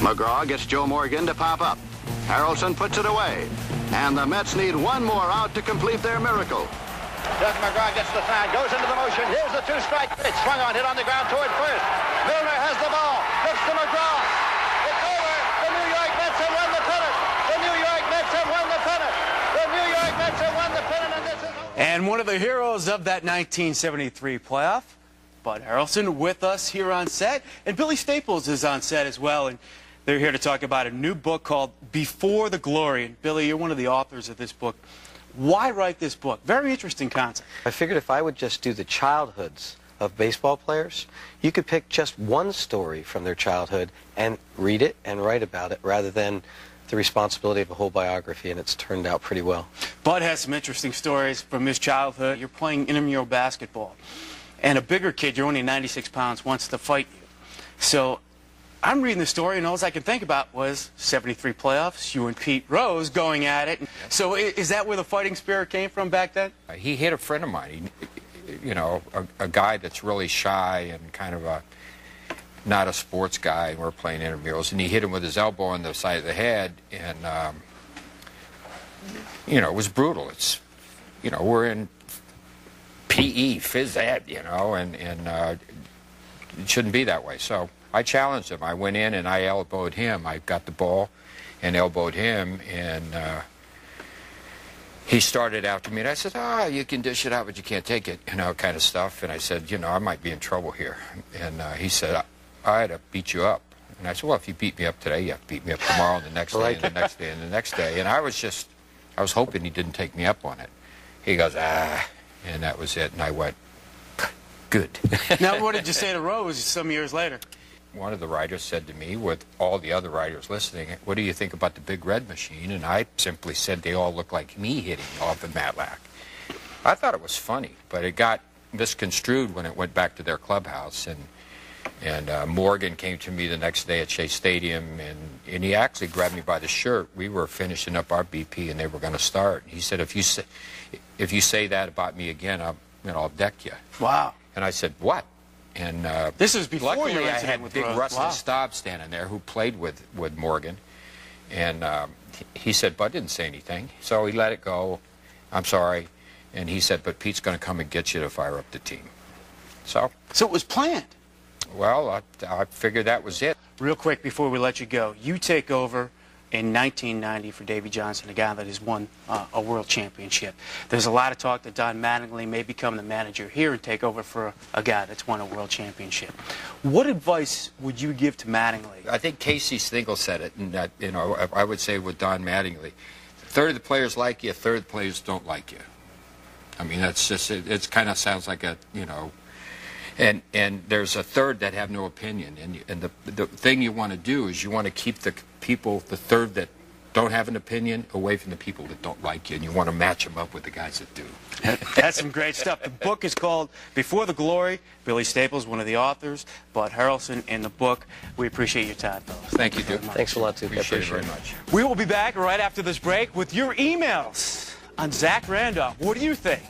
McGraw gets Joe Morgan to pop up. Harrelson puts it away. And the Mets need one more out to complete their miracle. Doug McGraw gets the sign, goes into the motion. Here's the two-strike pitch. Swung on, hit on the ground toward first. Milner has the ball. Looks to McGraw. It's over. The New York Mets have won the pennant. The New York Mets have won the pennant. The New York Mets have won the pennant, and this is over. And one of the heroes of that 1973 playoff, Bud Harrelson, with us here on set. And Billy Staples is on set as well. And they're here to talk about a new book called Before the Glory. And Billy, you're one of the authors of this book. Why write this book? Very interesting concept. I figured if I would just do the childhoods of baseball players, you could pick just one story from their childhood and read it and write about it rather than the responsibility of a whole biography, and it's turned out pretty well. Bud has some interesting stories from his childhood. You're playing intramural basketball, and a bigger kid, you're only 96 pounds, wants to fight you. So I'm reading the story, and all I can think about was 73 playoffs, you and Pete Rose going at it. So is that where the fighting spirit came from back then? He hit a friend of mine, you know, a guy that's really shy and kind of not a sports guy. We're playing intramurals, and he hit him with his elbow on the side of the head, and, you know, it was brutal. It's, you know, we're in PE, phys ed, you know, and it shouldn't be that way. So I challenged him. I went in and I elbowed him. I got the ball and elbowed him, and he started after me. And I said, you can dish it out, but you can't take it, you know, kind of stuff. And I said, you know, I might be in trouble here. And he said, I had to beat you up. And I said, well, if you beat me up today, you have to beat me up tomorrow and the next day and the next day and the next day. And I was hoping he didn't take me up on it. He goes, and that was it. And I went, good. Now, what did you say to Rose some years later? One of the writers said to me, with all the other writers listening, what do you think about the Big Red Machine? And I simply said they all look like me hitting off of Matlack. I thought it was funny, but it got misconstrued when it went back to their clubhouse. And Morgan came to me the next day at Shea Stadium, and he actually grabbed me by the shirt. We were finishing up our BP, and they were going to start. He said, if you say that about me again, I'll deck you. Wow. And I said, what? And this is before luckily your I incident had with big Rose. Rustin Wow. Staub standing there who played with Morgan. And he said, Bud didn't say anything. So he let it go. I'm sorry. And he said, but Pete's going to come and get you to fire up the team. So it was planned. Well, I figured that was it. Real quick before we let you go, you take over in 1990 for Davey Johnson, a guy that has won a world championship. There's a lot of talk that Don Mattingly may become the manager here and take over for a guy that's won a world championship. What advice would you give to Mattingly? I think Casey Stengel said it, and that, you know, I would say with Don Mattingly, a third of the players like you, a third of the players don't like you. I mean, that's just, it kind of sounds like a, you know, and there's a third that have no opinion. And the thing you want to do is you want to keep the people, the third that don't have an opinion, away from the people that don't like you. And you want to match them up with the guys that do. That's some great stuff. The book is called Before the Glory. Billy Staples, one of the authors. Bud Harrelson in the book. We appreciate your time, fellas. Thank you, Duke. Thanks a lot, too. Appreciate it very much. We will be back right after this break with your emails on Zach Randolph. What do you think?